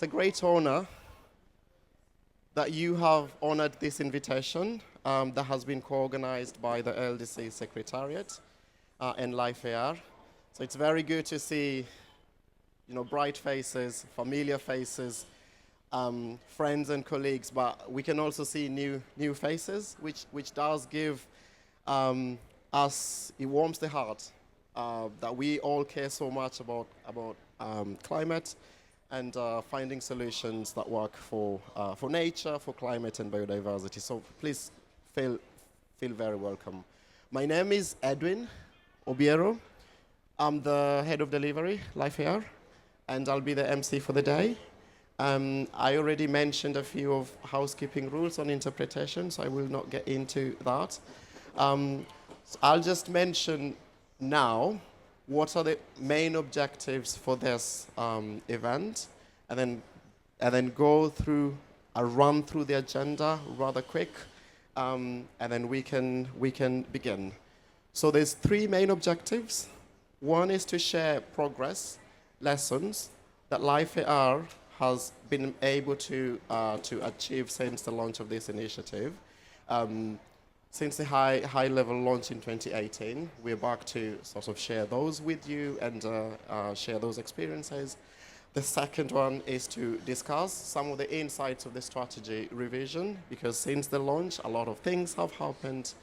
a great honor that you have honored this invitation that has been co-organized by the LDC Secretariat and LIFE-AR. So it's very good to see, bright faces, familiar faces, friends and colleagues, but we can also see new faces, which does give us, it warms the heart that we all care so much about climate and finding solutions that work for nature, for climate and biodiversity. So please feel very welcome. My name is Edwin Obiero. I'm the head of delivery, LIFE-AR, and I'll be the MC for the day. I already mentioned a few of housekeeping rules on interpretation, so I will not get into that. So I'll just mention now what are the main objectives for this event, and then go through a run through the agenda rather quick, and then we can begin. So there's three main objectives. One is to share progress, lessons that LIFE-AR has been able to achieve since the launch of this initiative. Since the high-level launch in 2018, we're back to sort of share those with you and share those experiences. The second one is to discuss some of the insights of the strategy revision, because since the launch, a lot of things have happened.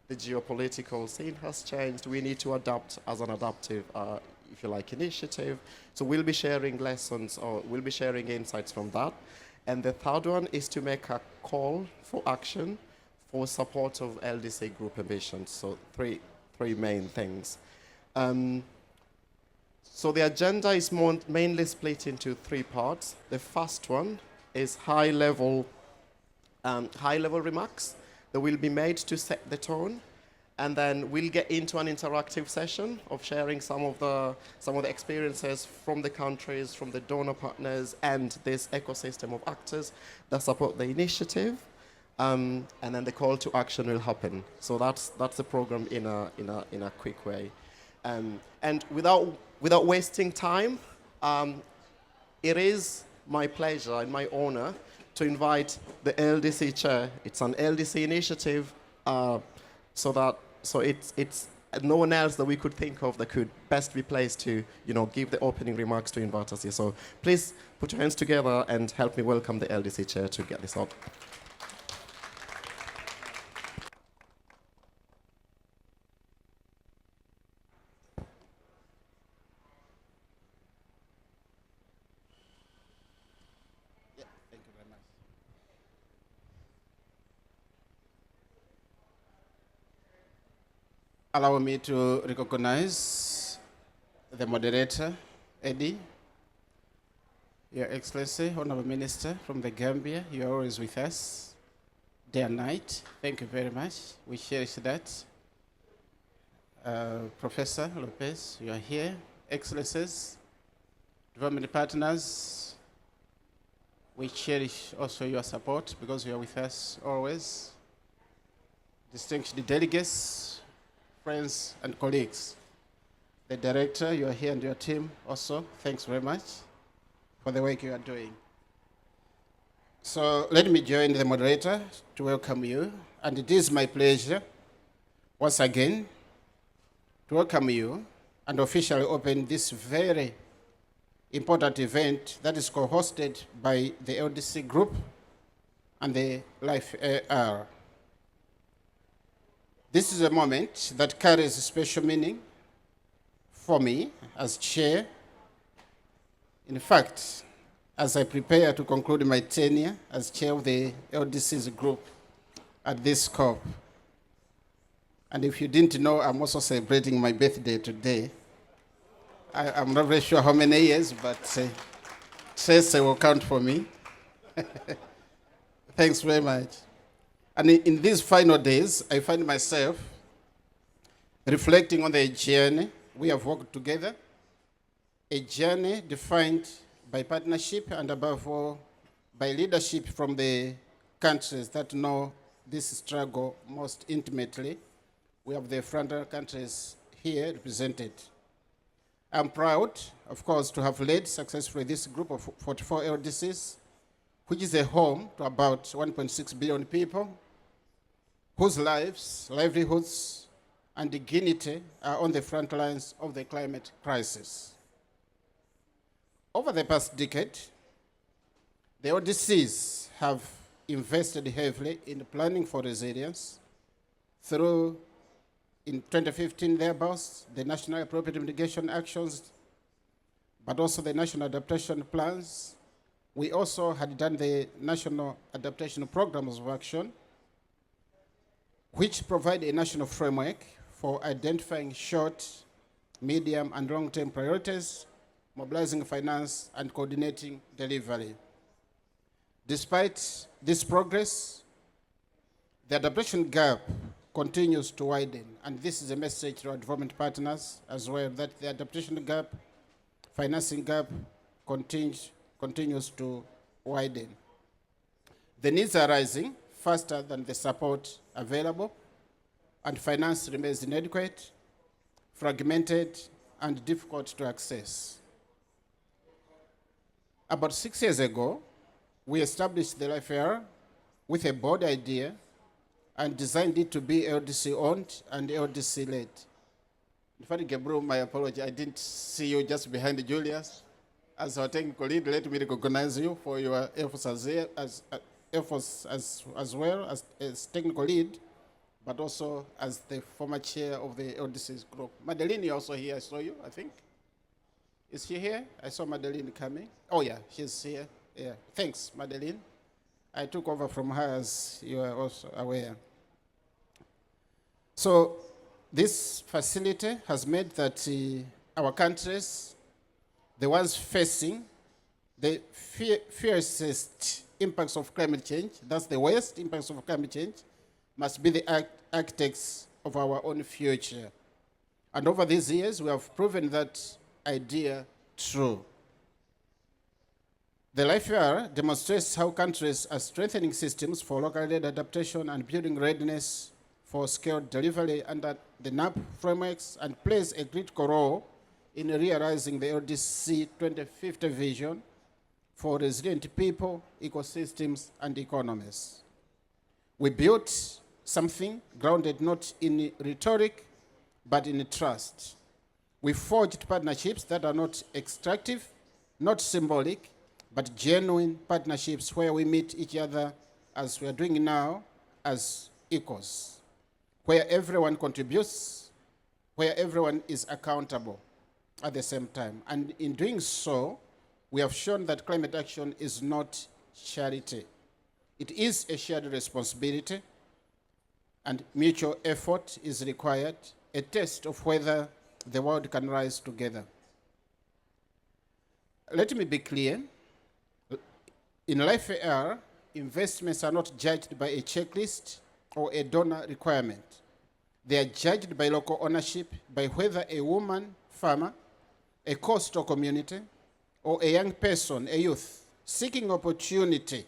The geopolitical scene has changed. We need to adapt as an adaptive, if you like, initiative. So we'll be sharing lessons, or we'll be sharing insights from that. And the third one is to make a call for action for support of LDC group ambitions. So three main things. So the agenda is mainly split into three parts. The first one is high-level remarks that will be made to set the tone, and then we'll get into an interactive session of sharing some of the experiences from the countries, from the donor partners, and this ecosystem of actors that support the initiative. And then the call to action will happen. So that's the program in a quick way. And without wasting time, it is my pleasure and my honor to invite the LDC chair. It's an LDC initiative, so it's no one else that we could think of that could best be placed to give the opening remarks to invite us here. So please put your hands together and help me welcome the LDC chair to get this out. Allow me to recognize the moderator, Eddie, Your Excellency, Honorable Minister from the Gambia. You are always with us, day and night. Thank you very much. We cherish that. Professor Lopez, you are here. Excellencies, development partners, we cherish also your support because you are with us always. Distinguished delegates, friends and colleagues. The director, you are here, and your team also, thanks very much for the work you are doing. So let me join the moderator to welcome you, and it is my pleasure once again to welcome you and officially open this very important event that is co-hosted by the LDC Group and the LIFE-AR. This is a moment that carries a special meaning for me as chair. In fact, as I prepare to conclude my tenure as chair of the LDC's group at this COP. And if you didn't know, I'm also celebrating my birthday today. I'm not very sure how many years, but Trace will count for me. Thanks very much. And in these final days, I find myself reflecting on the journey we have walked together, a journey defined by partnership and above all, by leadership from the countries that know this struggle most intimately. We have the frontier countries here represented. I'm proud, of course, to have led successfully this group of 44 LDCs, which is a home to about 1.6 billion people, whose lives, livelihoods, and dignity are on the front lines of the climate crisis. Over the past decade, the LDCs have invested heavily in planning for resilience through, in 2015 thereabouts, the National Appropriate Mitigation Actions, but also the National Adaptation Plans. We also had done the National Adaptation Programs of Action, which provide a national framework for identifying short, medium, and long-term priorities, mobilizing finance, and coordinating delivery. Despite this progress, the adaptation gap continues to widen, and this is a message to our development partners as well, that the adaptation gap, financing gap continues to widen. The needs are rising faster than the support available, and finance remains inadequate, fragmented, and difficult to access. About 6 years ago, we established the LIFE-AR with a bold idea and designed it to be LDC-owned and LDC-led. In fact, Gabriel, my apology, I didn't see you just behind Julius. As our technical lead, let me recognize you for your efforts as well as technical lead, but also as the former chair of the LDCs group. Madeline, you're also here, I saw you, I think. Is she here? I saw Madeline coming. Oh yeah, she's here. Yeah, thanks, Madeline. I took over from her, as you are also aware. So this facility has made that our countries, the ones facing the fiercest impacts of climate change, that's the worst impacts of climate change, must be the architects of our own future. And over these years, we have proven that idea true. The LIFE-AR demonstrates how countries are strengthening systems for local-led adaptation and building readiness for scaled delivery under the NAP frameworks, and plays a critical role in realizing the LDC 2050 vision for resilient people, ecosystems, and economies. We built something grounded not in rhetoric, but in trust. We forged partnerships that are not extractive, not symbolic, but genuine partnerships where we meet each other, as we are doing now, as equals, where everyone contributes, where everyone is accountable at the same time. And in doing so, we have shown that climate action is not charity. It is a shared responsibility, and mutual effort is required, a test of whether the world can rise together. Let me be clear. In LIFE-AR, investments are not judged by a checklist or a donor requirement. They are judged by local ownership, by whether a woman farmer, a coastal community, or a young person, a youth, seeking opportunity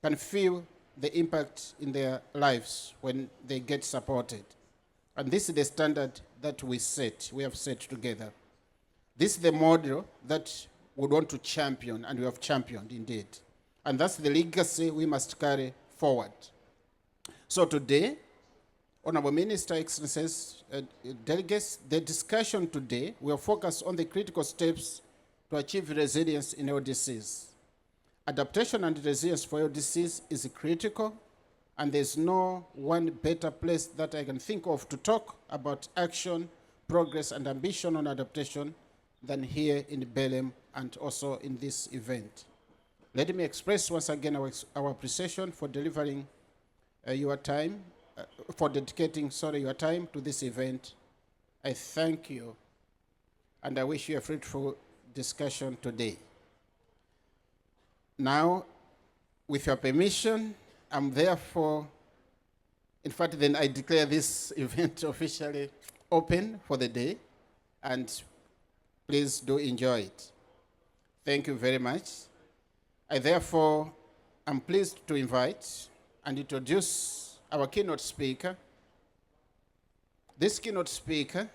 can feel the impact in their lives when they get supported. And this is the standard that we have set together. This is the model that we want to champion, and we have championed indeed. And that's the legacy we must carry forward. So today, Honorable Minister, Excellencies, delegates, the discussion today will focus on the critical steps to achieve resilience in LDCs. Adaptation and resilience for LDCs is critical, and there's no one better place that I can think of to talk about action, progress, and ambition on adaptation than here in Belém and also in this event. Let me express once again our appreciation for delivering your time, for dedicating, your time to this event. I thank you, and I wish you a fruitful discussion today. Now, with your permission, I'm therefore, in fact, then I declare this event officially open for the day, and please do enjoy it. Thank you very much. I therefore am pleased to invite and introduce our keynote speaker. This keynote speaker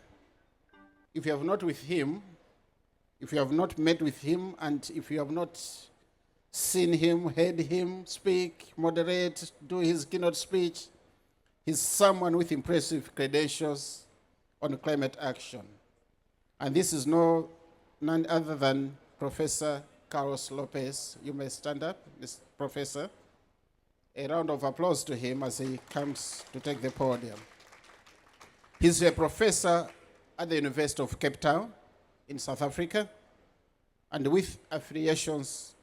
if you have not with him, if you have not met with him, and if you have not seen him, heard him speak, moderate, do his keynote speech, he's someone with impressive credentials on climate action. And this is none other than Professor Carlos Lopez. You may stand up, Mr. Professor. A round of applause to him as he comes to take the podium. He's a professor at the University of Cape Town in South Africa, and with affiliations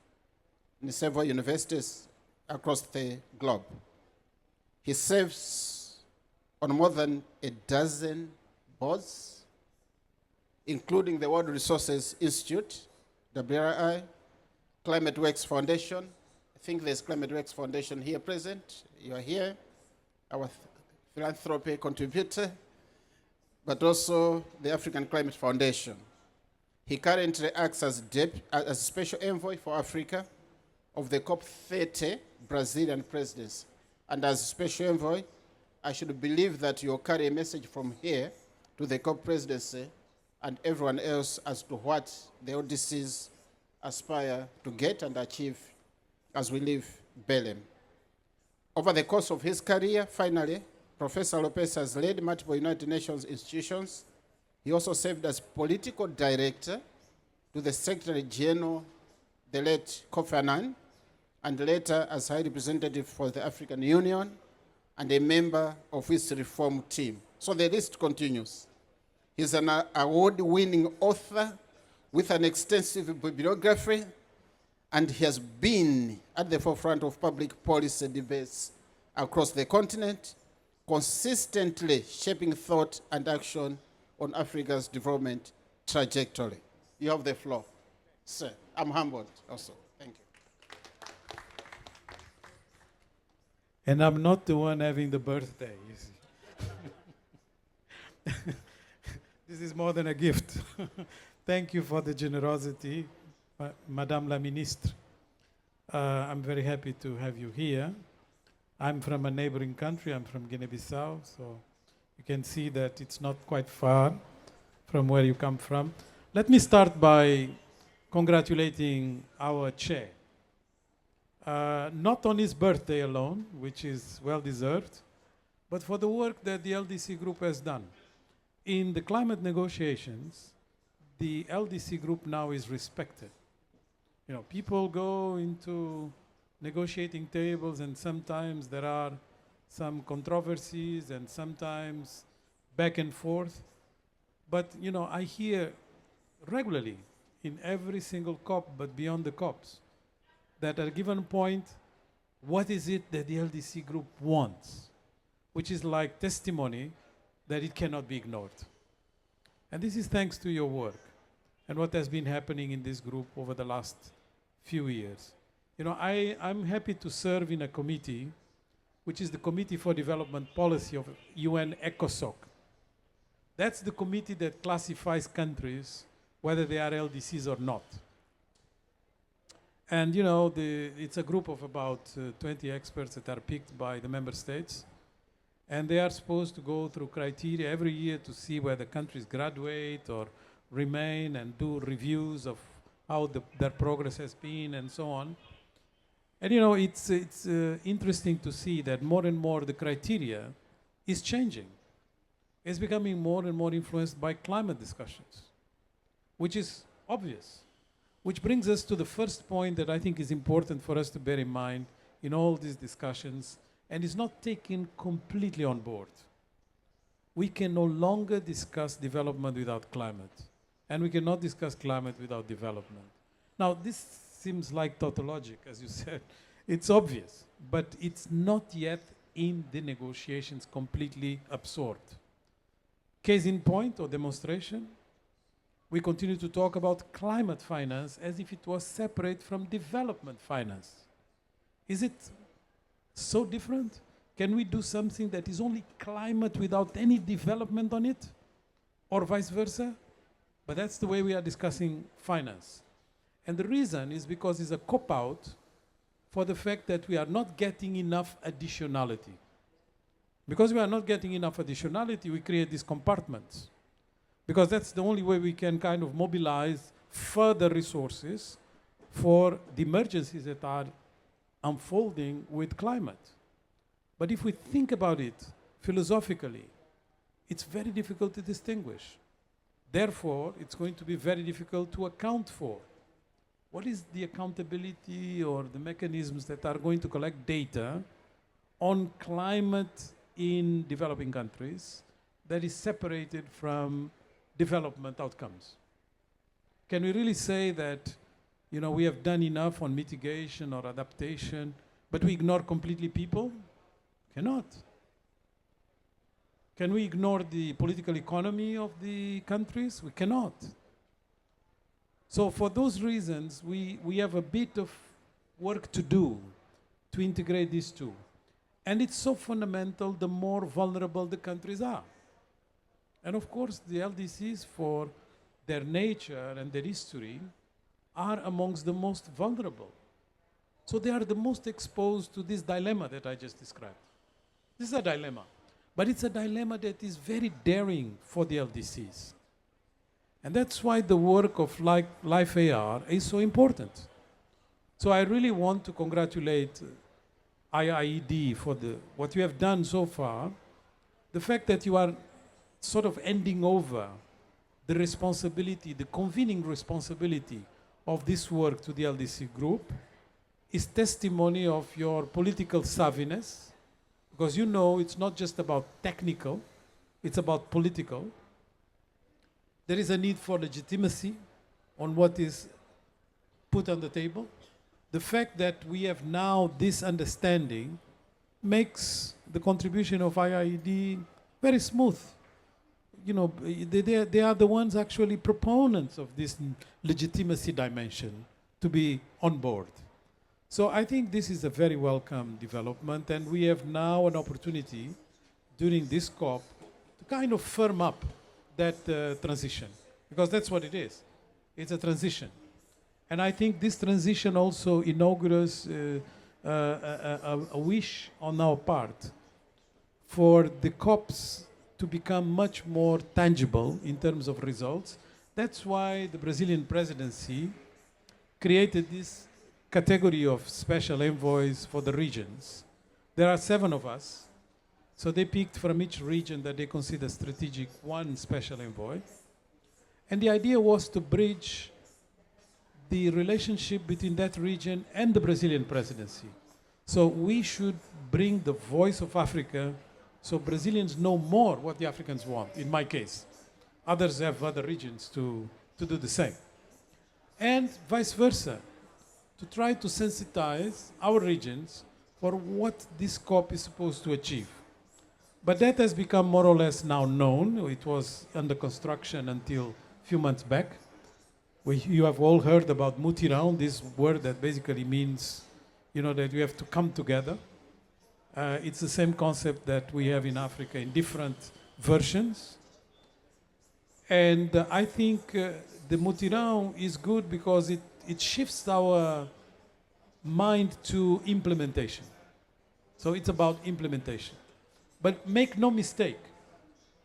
in several universities across the globe. He serves on more than a dozen boards, including the World Resources Institute, WRI, Climate Works Foundation. I think there's Climate Works Foundation here present. You are here, our philanthropy contributor, but also the African Climate Foundation. He currently acts as Special Envoy for Africa of the COP30 Brazilian presidency. And as Special Envoy, I should believe that you'll carry a message from here to the COP presidency and everyone else as to what the LDCs aspire to get and achieve as we leave Belém. Over the course of his career, finally, Professor Lopez has led multiple United Nations institutions. He also served as political director to the Secretary General, the late Kofi Annan, and later as High Representative for the African Union and a member of its reform team. So the list continues. He's an award-winning author with an extensive bibliography, and he has been at the forefront of public policy debates across the continent, consistently shaping thought and action on Africa's development trajectory. You have the floor. Sir, I'm humbled also. Thank you. And I'm not the one having the birthday, you see. This is more than a gift. Thank you for the generosity, Madame la Ministre. I'm very happy to have you here. I'm from a neighboring country. I'm from Guinea-Bissau, so you can see that it's not quite far from where you come from. Let me start by congratulating our chair. Not on his birthday alone, which is well-deserved, but for the work that the LDC group has done. In the climate negotiations, the LDC group now is respected. You know, people go into negotiating tables and sometimes there are some controversies and sometimes back and forth. But, you know, I hear regularly in every single COP, but beyond the COPs, that at a given point, what is it that the LDC group wants? Which is like testimony that it cannot be ignored. And this is thanks to your work and what has been happening in this group over the last few years. You know, I'm happy to serve in a committee, which is the Committee for Development Policy of UN ECOSOC. That's the committee that classifies countries, whether they are LDCs or not. And you know, it's a group of about 20 experts that are picked by the member states. And they are supposed to go through criteria every year to see whether countries graduate or remain and do reviews of how their progress has been and so on. And you know, it's interesting to see that more and more the criteria is changing. It's becoming more and more influenced by climate discussions, which is obvious. Which brings us to the first point that I think is important for us to bear in mind in all these discussions, and is not taken completely on board. We can no longer discuss development without climate, and we cannot discuss climate without development. Now, this seems like tautologic, as you said. It's obvious, but it's not yet in the negotiations completely absorbed. Case in point or demonstration, we continue to talk about climate finance as if it was separate from development finance. Is it so different? Can we do something that is only climate without any development on it? Or vice versa? But that's the way we are discussing finance. And the reason is because it's a cop-out for the fact that we are not getting enough additionality. Because we are not getting enough additionality, we create these compartments. because that's the only way we can kind of mobilize further resources for the emergencies that are unfolding with climate. But if we think about it philosophically, it's very difficult to distinguish. Therefore, it's going to be very difficult to account for. What is the accountability or the mechanisms that are going to collect data on climate in developing countries that is separated from development outcomes? Can we really say that, you know, we have done enough on mitigation or adaptation, but we ignore completely people? Cannot. Can we ignore the political economy of the countries? We cannot. So for those reasons, we have a bit of work to do to integrate these two. And it's so fundamental the more vulnerable the countries are. And of course, the LDCs, for their nature and their history, are amongst the most vulnerable. So they are the most exposed to this dilemma that I just described. This is a dilemma. But it's a dilemma that is very daring for the LDCs. And that's why the work of LIFE-AR is so important. So I really want to congratulate IIED for what you have done so far. The fact that you are sort of handing over the responsibility, the convening responsibility of this work to the LDC group is testimony of your political savviness, because you know it's not just about technical, it's about political. There is a need for legitimacy on what is put on the table. The fact that we have now this understanding makes the contribution of IIED very smooth. You know, they are the ones actually proponents of this legitimacy dimension to be on board. So I think this is a very welcome development, and we have now an opportunity during this COP to kind of firm up that transition, because that's what it is. It's a transition. And I think this transition also inaugurates a wish on our part for the COPs to become much more tangible in terms of results. That's why the Brazilian presidency created this category of special envoys for the regions. There are 7 of us. So they picked from each region that they consider strategic one special envoy. And the idea was to bridge the relationship between that region and the Brazilian presidency. So we should bring the voice of Africa so Brazilians know more what the Africans want, in my case. Others have other regions to do the same. And vice versa, to try to sensitize our regions for what this COP is supposed to achieve. But that has become more or less now known. It was under construction until a few months back. You have all heard about mutirão, this word that basically means, you know, that we have to come together. It's the same concept that we have in Africa in different versions. And I think the mutirão is good because it shifts our mind to implementation. So it's about implementation. But make no mistake,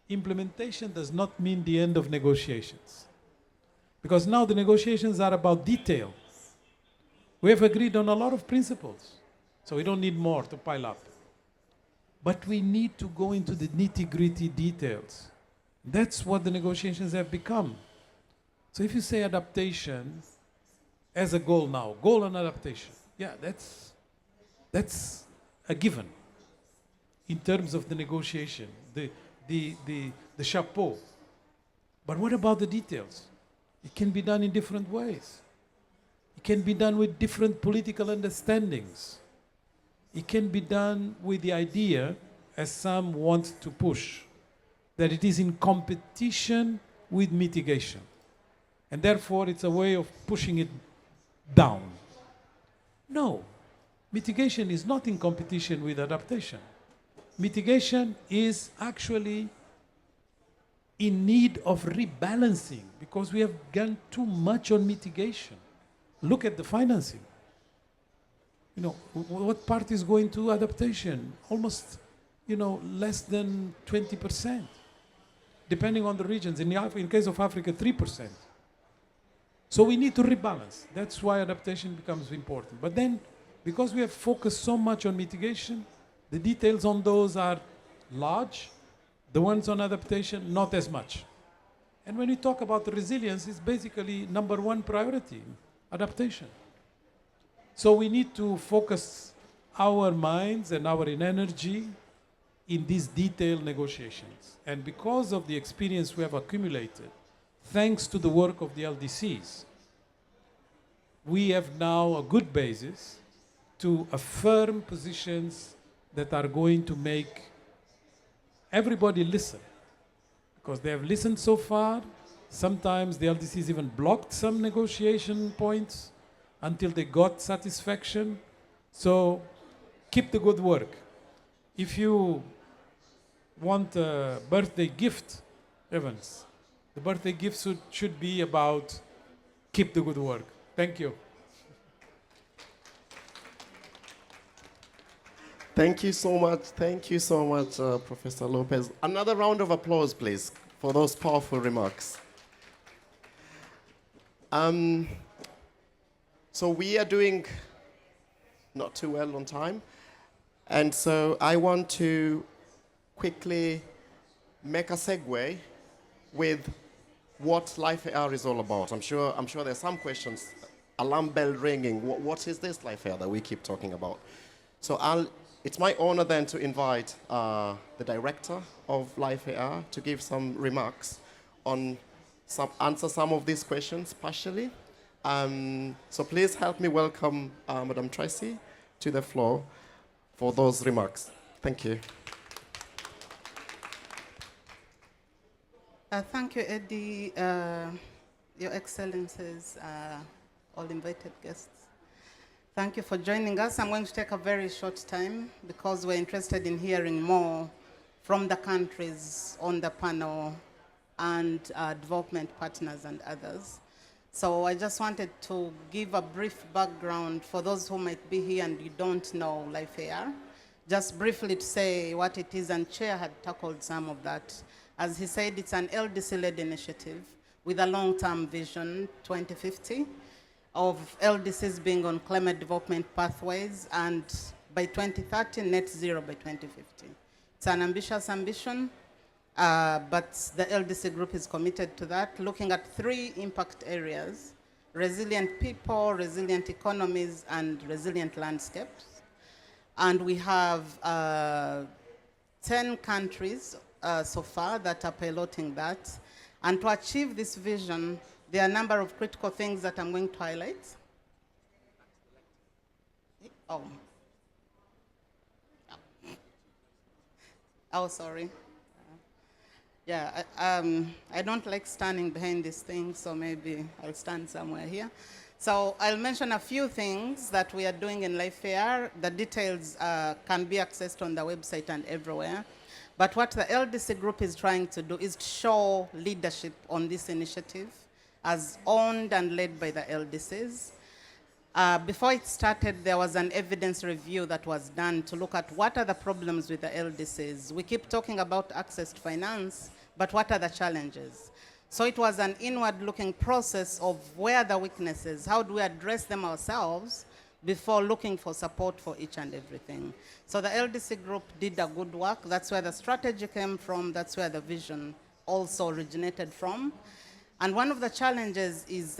implementation does not mean the end of negotiations. Because now the negotiations are about detail. We have agreed on a lot of principles, so we don't need more to pile up. But we need to go into the nitty-gritty details. That's what the negotiations have become. So if you say adaptation as a goal now, goal and adaptation, yeah, that's a given in terms of the negotiation, the chapeau. But what about the details? It can be done in different ways. It can be done with different political understandings. It can be done with the idea, as some want to push, that it is in competition with mitigation. And therefore, it's a way of pushing it down. No, mitigation is not in competition with adaptation. Mitigation is actually in need of rebalancing because we have gone too much on mitigation. Look at the financing. You know, what part is going to adaptation? Almost, you know, less than 20%. depending on the regions. In case of Africa, 3%. So we need to rebalance. That's why adaptation becomes important. But then, because we have focused so much on mitigation, the details on those are large. The ones on adaptation, not as much. And when we talk about the resilience, it's basically number one priority, adaptation. So we need to focus our minds and our energy in these detailed negotiations. And because of the experience we have accumulated, thanks to the work of the LDCs, we have now a good basis to affirm positions that are going to make everybody listen. Because they have listened so far. Sometimes the LDCs even blocked some negotiation points until they got satisfaction. So keep the good work. If you want a birthday gift, Evans, the birthday gift should be about keep the good work. Thank you. Thank you so much, Professor Lopez. Another round of applause, please, for those powerful remarks. So we are doing not too well on time, and so I want to quickly make a segue with what LIFE-AR is all about. I'm sure there's some questions, alarm bell ringing. What is this LIFE-AR that we keep talking about? So it's my honor then to invite the director of LIFE-AR to give some remarks on answer some of these questions partially. So please help me welcome Madam Tracy to the floor for those remarks. Thank you. Thank you, Eddie, Your Excellencies, all invited guests. Thank you for joining us. I'm going to take a very short time because we're interested in hearing more from the countries on the panel and development partners and others. So I just wanted to give a brief background for those who might be here and you don't know LIFE-AR. Just briefly to say what it is, and Chair had tackled some of that. As he said, it's an LDC-led initiative with a long-term vision, 2050, of LDCs being on climate development pathways, and by 2030, net zero by 2050. It's an ambitious ambition, but the LDC group is committed to that, looking at 3 impact areas: resilient people, resilient economies, and resilient landscapes. And we have 10 countries so far that are piloting that. And to achieve this vision, there are a number of critical things that I'm going to highlight. Sorry. Yeah, I don't like standing behind this thing, so maybe I'll stand somewhere here. So I'll mention a few things that we are doing in LIFE-AR. The details can be accessed on the website and everywhere. But what the LDC group is trying to do is to show leadership on this initiative as owned and led by the LDCs. Before it started, there was an evidence review that was done to look at what are the problems with the LDCs. We keep talking about access to finance, but what are the challenges? So it was an inward-looking process of where are the weaknesses, how do we address them ourselves before looking for support for each and everything. So the LDC group did a good work. That's where the strategy came from. That's where the vision also originated from. And one of the challenges is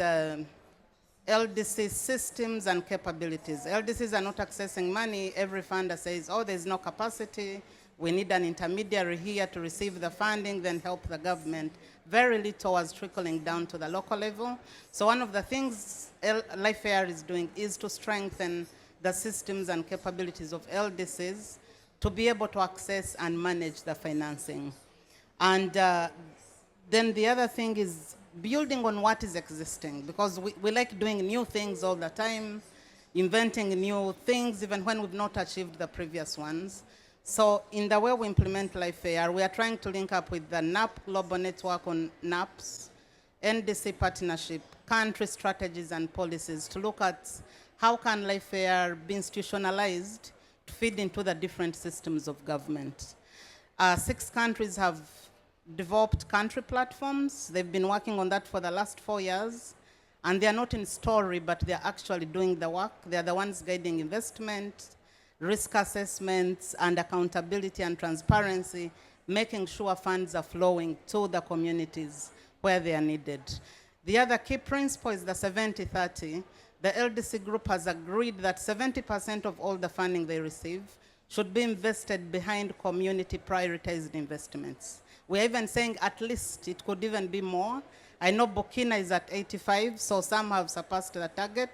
LDC systems and capabilities. LDCs are not accessing money. Every funder says, oh, there's no capacity. We need an intermediary here to receive the funding, then help the government. Very little was trickling down to the local level. So one of the things LIFE-AR is doing is to strengthen the systems and capabilities of LDCs to be able to access and manage the financing. And then the other thing is building on what is existing, because we like doing new things all the time, inventing new things even when we've not achieved the previous ones. So in the way we implement LIFE-AR, we are trying to link up with the NAP Global Network on NAPs, NDC partnership, country strategies and policies to look at how can LIFE-AR be institutionalized to feed into the different systems of government. 6 countries have developed country platforms. They've been working on that for the last 4 years. And they're not in story, but they're actually doing the work. They're the ones guiding investment, risk assessments, and accountability and transparency, making sure funds are flowing to the communities where they are needed. The other key principle is the 70-30. The LDC group has agreed that 70% of all the funding they receive should be invested behind community prioritized investments. We're even saying at least it could even be more. I know Burkina is at 85, so some have surpassed the target,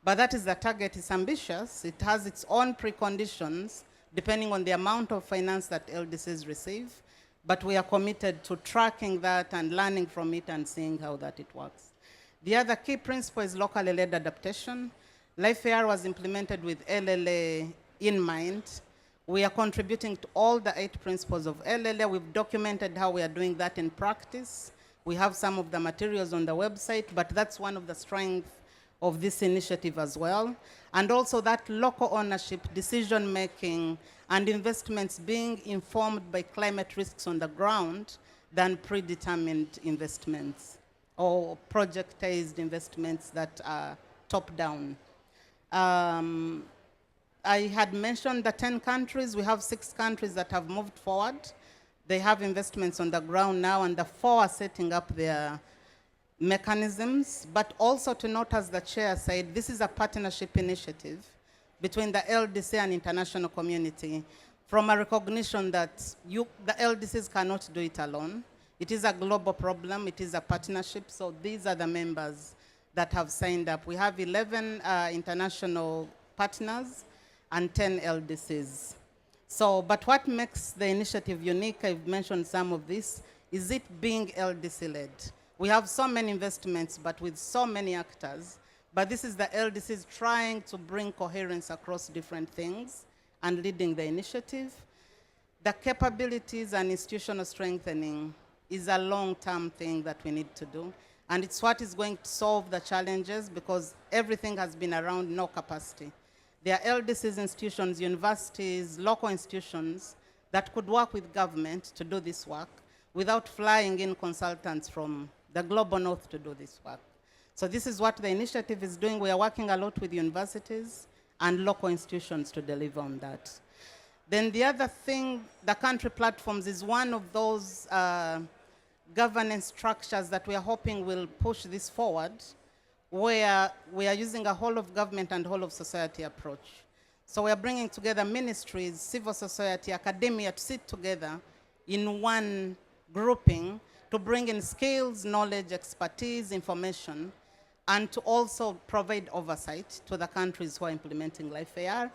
but that is the target. It's ambitious. It has its own preconditions depending on the amount of finance that LDCs receive, but we are committed to tracking that and learning from it and seeing how that it works. The other key principle is locally led adaptation. LIFE-AR was implemented with LLA in mind. We are contributing to all the 8 principles of LLA. We've documented how we are doing that in practice. We have some of the materials on the website, but that's one of the strengths of this initiative as well. And also that local ownership, decision-making, and investments being informed by climate risks on the ground than predetermined investments or projectized investments that are top-down. I had mentioned the 10 countries. We have 6 countries that have moved forward. They have investments on the ground now, and the 4 are setting up their mechanisms. But also to note, as the chair said, this is a partnership initiative between the LDC and international community from a recognition that the LDCs cannot do it alone. It is a global problem. It is a partnership. So these are the members that have signed up. We have 11 international partners and 10 LDCs. So, but what makes the initiative unique, I've mentioned some of this, is it being LDC-led. We have so many investments, but with so many actors, but this is the LDCs trying to bring coherence across different things and leading the initiative. The capabilities and institutional strengthening is a long-term thing that we need to do, and it's what is going to solve the challenges, because everything has been around no capacity. There are LDCs institutions, universities, local institutions that could work with government to do this work without flying in consultants from the global north to do this work. So this is what the initiative is doing. We are working a lot with universities and local institutions to deliver on that. Then the other thing, the country platforms is one of those governance structures that we are hoping will push this forward, where we are using a whole of government and whole of society approach. So we are bringing together ministries, civil society, academia to sit together in one grouping to bring in skills, knowledge, expertise, information, and to also provide oversight to the countries who are implementing LIFE-AR.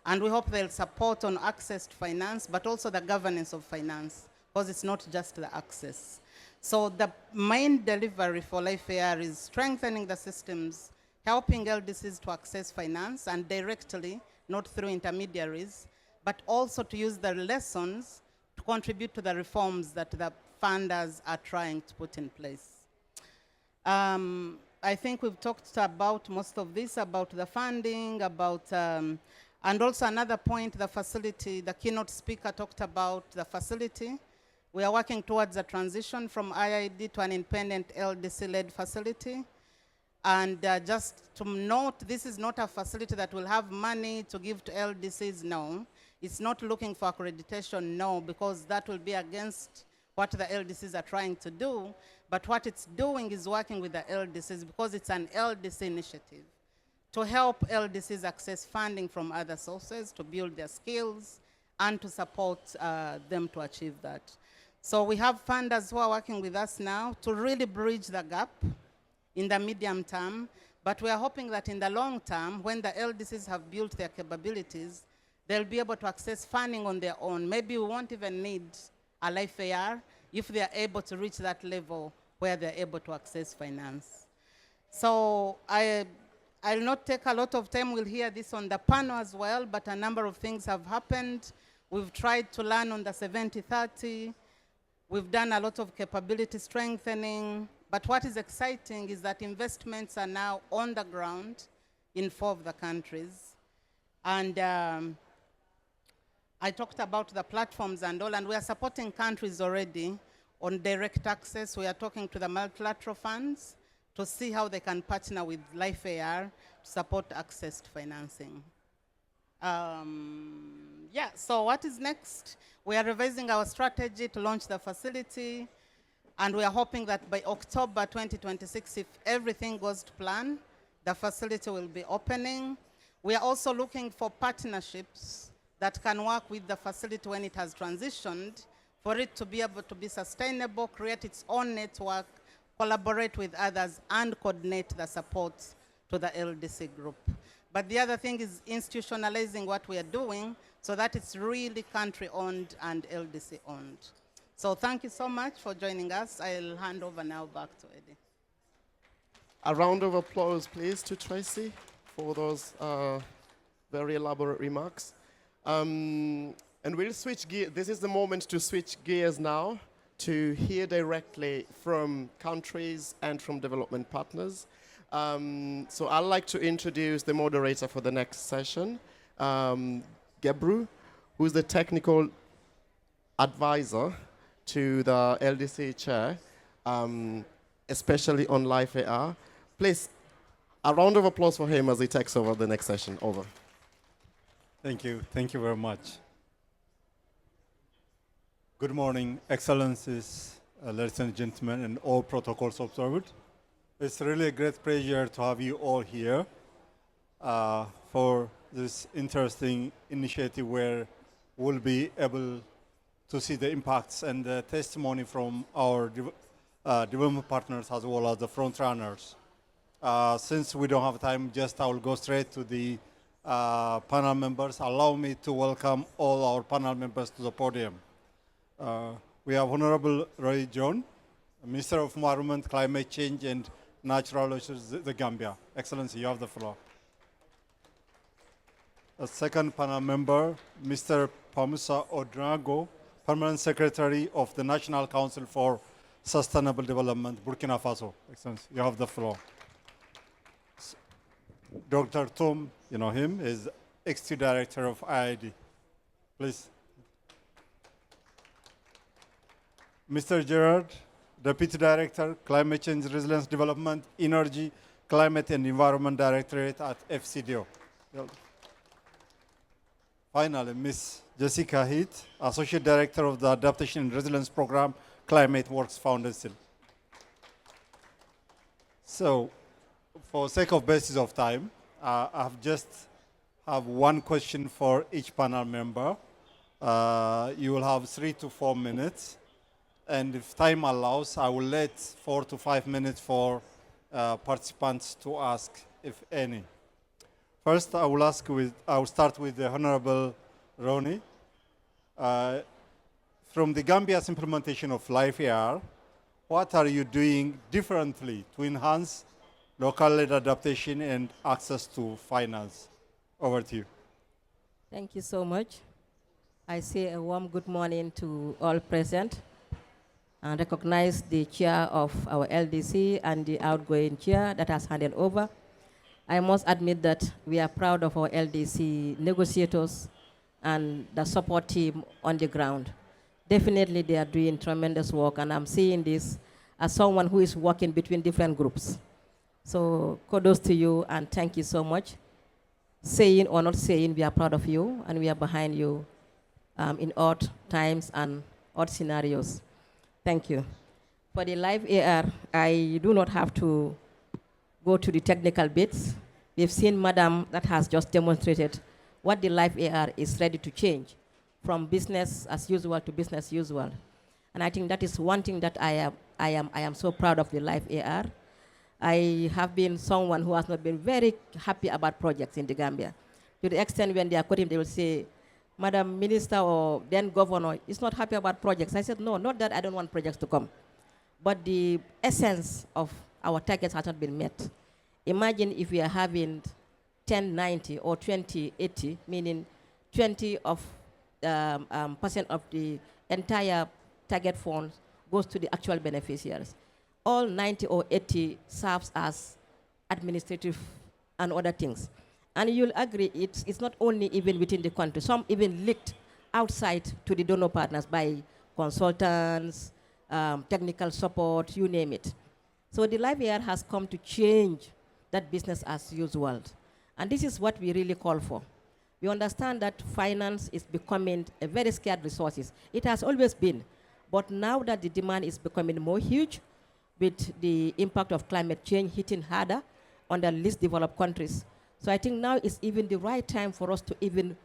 And we hope they'll support on access to finance, but also the governance of finance, because it's not just the access. So the main delivery for LIFE-AR is strengthening the systems, helping LDCs to access finance, and directly, not through intermediaries, but also to use the lessons to contribute to the reforms that the funders are trying to put in place. I think we've talked about most of this, about the funding, about, and also another point, the facility. The keynote speaker talked about the facility. We are working towards a transition from IID to an independent LDC-led facility. And just to note, this is not a facility that will have money to give to LDCs, no. It's not looking for accreditation, no, because that will be against what the LDCs are trying to do. But what it's doing is working with the LDCs, because it's an LDC initiative, to help LDCs access funding from other sources, to build their skills, and to support them to achieve that. So we have funders who are working with us now to really bridge the gap in the medium term, but we are hoping that in the long term, when the LDCs have built their capabilities, they'll be able to access funding on their own. Maybe we won't even need a LIFE-AR if they are able to reach that level where they're able to access finance. So I'll not take a lot of time. We'll hear this on the panel as well, but a number of things have happened. We've tried to learn on the 70-30. We've done a lot of capability strengthening, but what is exciting is that investments are now on the ground in 4 of the countries. And I talked about the platforms and all, and we are supporting countries already On direct access, we are talking to the multilateral funds to see how they can partner with LIFE-AR to support access to financing. Yeah, so what is next? We are revising our strategy to launch the facility, and we are hoping that by October 2026, if everything goes to plan, the facility will be opening. We are also looking for partnerships that can work with the facility when it has transitioned, for it to be able to be sustainable, create its own network, collaborate with others, and coordinate the support to the LDC group. But the other thing is institutionalizing what we are doing so that it's really country-owned and LDC-owned. So thank you so much for joining us. I'll hand over now back to Eddie. A round of applause, please, to Tracy for those very elaborate remarks. And we'll switch gears. This is the moment to switch gears now to hear directly from countries and from development partners. So I'd like to introduce the moderator for the next session, Gebru, who's the technical advisor to the LDC chair, especially on LIFE-AR. Please, a round of applause for him as he takes over the next session. Over. Thank you. Thank you very much. Good morning, Excellencies, ladies and gentlemen, and all protocols observed. It's really a great pleasure to have you all here for this interesting initiative where we'll be able to see the impacts and the testimony from our development partners as well as the front runners. Since we don't have time, I will go straight to the panel members. Allow me to welcome all our panel members to the podium. We have Honorable Roy John, Minister of Environment, Climate Change and Natural Resources, the Gambia. Excellency, you have the floor. The second panel member, Mr. Pamusa Odrago, Permanent Secretary of the National Council for Sustainable Development, Burkina Faso. Excellency, you have the floor. Dr. Tom, you know him, is Executive Director of IID. Please. Mr. Gerard, Deputy Director, Climate Change Resilience Development, Energy, Climate and Environment Directorate at FCDO. Finally, Ms. Jessica Heath, Associate Director of the Adaptation and Resilience Program, Climate Works Foundation. So, for sake of basis of time, I have one question for each panel member. You will have 3 to 4 minutes. And if time allows, I will let 4 to 5 minutes for participants to ask, if any. First, I will start with the Honorable Ronnie. From the Gambia's implementation of LIFE-AR, what are you doing differently to enhance local-led adaptation and access to finance? Over to you. Thank you so much. I say a warm good morning to all present and recognize the chair of our LDC and the outgoing chair that has handed over. I must admit that we are proud of our LDC negotiators and the support team on the ground. Definitely they are doing tremendous work, and I'm seeing this as someone who is working between different groups. So kudos to you and thank you so much. Saying or not saying, we are proud of you and we are behind you in odd times and odd scenarios. Thank you. For the LIFE-AR, I do not have to go to the technical bits. We've seen Madam that has just demonstrated what the LIFE-AR is ready to change from business as usual to business usual. And I think that is one thing that I am so proud of the LIFE-AR. I have been someone who has not been very happy about projects in the Gambia. To the extent when they are quoting, they will say, Madam Minister or then Governor is not happy about projects. I said, no, not that I don't want projects to come. But the essence of our targets has not been met. Imagine if we are having 1090 or 2080, meaning 20% of the entire target funds goes to the actual beneficiaries. All 90 or 80 serves as administrative and other things. And you'll agree it's not only even within the country, some even leaked outside to the donor partners by consultants, technical support, you name it. So the LIFE-AR has come to change that business as usual. And this is what we really call for. We understand that finance is becoming a very scarce resource. It has always been. But now that the demand is becoming more huge, with the impact of climate change hitting harder on the least developed countries. So I think now is even the right time for us to even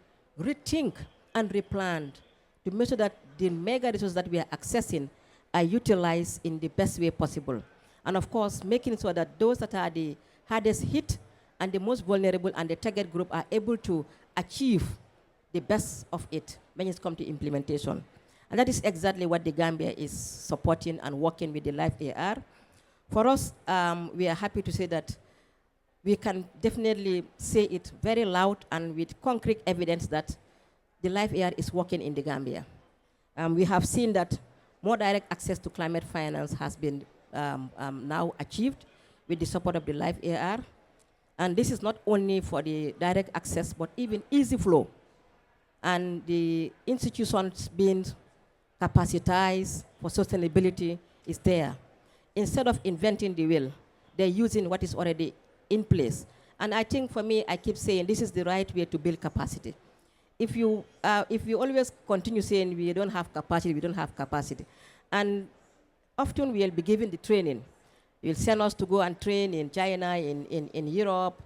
rethink and replan to make sure that the mega resources that we are accessing are utilized in the best way possible. And of course, making sure that those that are the hardest hit and the most vulnerable and the target group are able to achieve the best of it when it comes to implementation. And that is exactly what the Gambia is supporting and working with the LIFE-AR. For us, we are happy to say that we can definitely say it very loud and with concrete evidence that the LIFE-AR is working in the Gambia. We have seen that more direct access to climate finance has been now achieved with the support of the LIFE-AR. And this is not only for the direct access, but even easy flow. And the institutions being capacitized for sustainability is there. Instead of inventing the wheel, they're using what is already in place. And I think for me, I keep saying this is the right way to build capacity. If you always continue saying we don't have capacity, and often we'll be given the training. You'll send us to go and train in China, in Europe,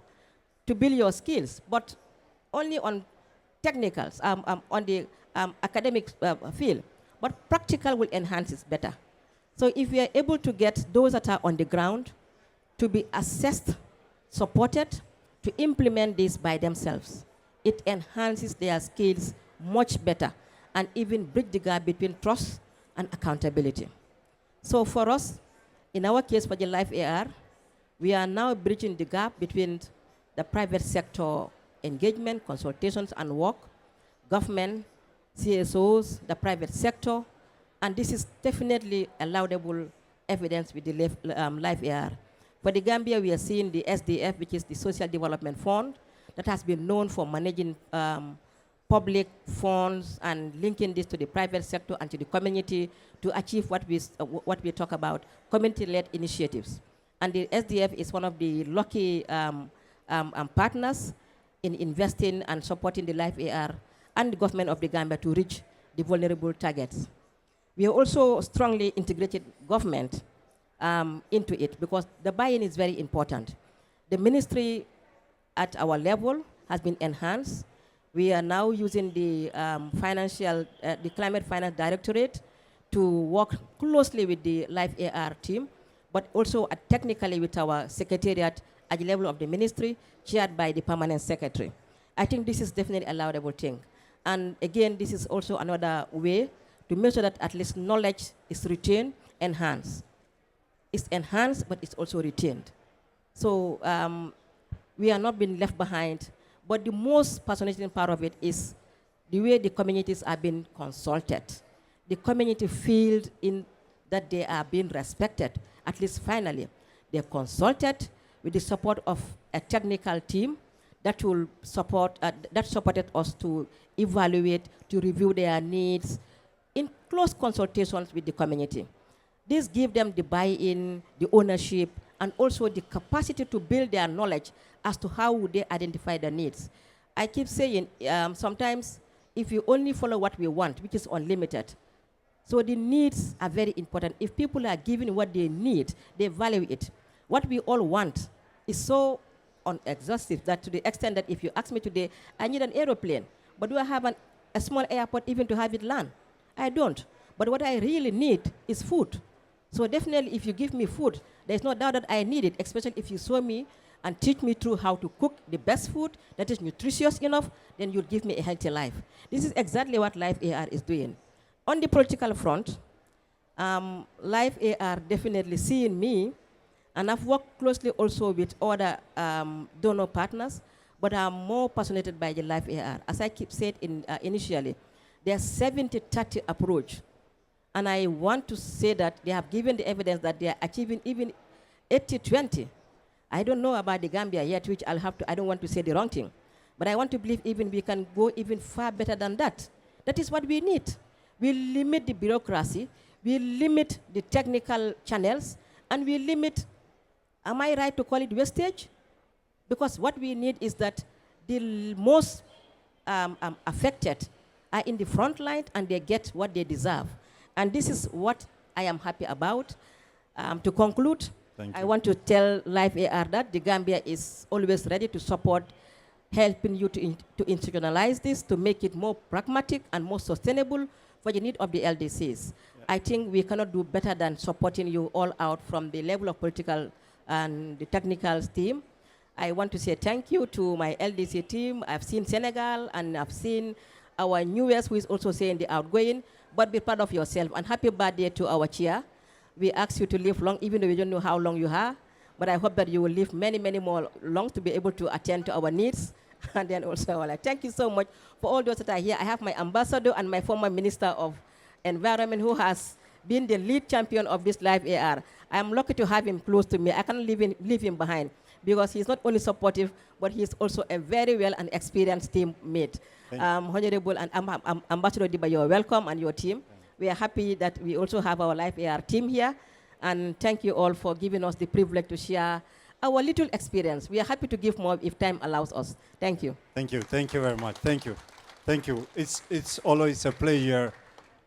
to build your skills, but only on technicals, on the academic field. But practical will enhance it better. So if we are able to get those that are on the ground to be assessed, supported, to implement this by themselves, it enhances their skills much better and even bridge the gap between trust and accountability. So for us, in our case for the LIFE-AR, we are now bridging the gap between the private sector engagement, consultations and work, government, CSOs, the private sector, and this is definitely a laudable evidence with the LIFE-AR. For the Gambia, we are seeing the SDF, which is the Social Development Fund, that has been known for managing public funds and linking this to the private sector and to the community to achieve what we talk about, community-led initiatives. And the SDF is one of the lucky partners in investing and supporting the LIFE-AR and the government of the Gambia to reach the vulnerable targets. We are also strongly integrated government into it because the buy-in is very important. The ministry at our level has been enhanced. We are now using the the Climate Finance Directorate to work closely with the LIFE-AR team, but also technically with our secretariat at the level of the ministry, chaired by the permanent secretary. I think this is definitely a laudable thing. And again, this is also another way to make sure that at least knowledge is retained, enhanced. It's enhanced, but it's also retained. So we are not being left behind, but the most fascinating part of it is the way the communities are being consulted. The community feels in that they are being respected, at least finally. They're consulted with the support of a technical team that will support, that supported us to evaluate, to review their needs in close consultations with the community. This gives them the buy-in, the ownership, and also the capacity to build their knowledge as to how would they identify the needs. I keep saying sometimes if you only follow what we want, which is unlimited, so the needs are very important. If people are given what they need, they value it. What we all want is so unexhaustive that to the extent that if you ask me today, I need an aeroplane, but do I have a small airport even to have it land? I don't. But what I really need is food. So definitely if you give me food, there's no doubt that I need it, especially if you show me and teach me through how to cook the best food that is nutritious enough, then you'll give me a healthy life. This is exactly what LIFE-AR is doing. On the political front, LIFE-AR definitely seeing me, and I've worked closely also with other donor partners, but I'm more fascinated by the LIFE-AR. As I keep saying initially, there's 70-30 approach. And I want to say that they have given the evidence that they are achieving even 80-20. I don't know about the Gambia yet, which I don't want to say the wrong thing. But I want to believe even we can go even far better than that. That is what we need. We limit the bureaucracy. we limit the technical channels, and we limit, am I right to call it wastage? Because what we need is that the most affected are in the front line and they get what they deserve. And this is what I am happy about. To conclude, I want to tell LIFE-AR that the Gambia is always ready to support helping you to institutionalize this, to make it more pragmatic and more sustainable for the need of the LDCs. Yeah. I think we cannot do better than supporting you all out from the level of political and the technical team. I want to say thank you to my LDC team. I've seen Senegal and I've seen our newest who is also saying the outgoing, but be proud of yourself and happy birthday to our chair. We ask you to live long, even though we don't know how long you are, but I hope that you will live many, many more long to be able to attend to our needs. And then also, thank you so much for all those that are here. I have my ambassador and my former Minister of Environment who has been the lead champion of this LIFE-AR. I am lucky to have him close to me. I cannot leave him behind because he's not only supportive, but he's also a very well and experienced teammate. Honorable and Ambassador Diba, you're welcome, and your team. We are happy that we also have our LIFE-AR team here. And thank you all for giving us the privilege to share our little experience. We are happy to give more if time allows us. Thank you. Thank you. Thank you very much. Thank you. Thank you. It's always a pleasure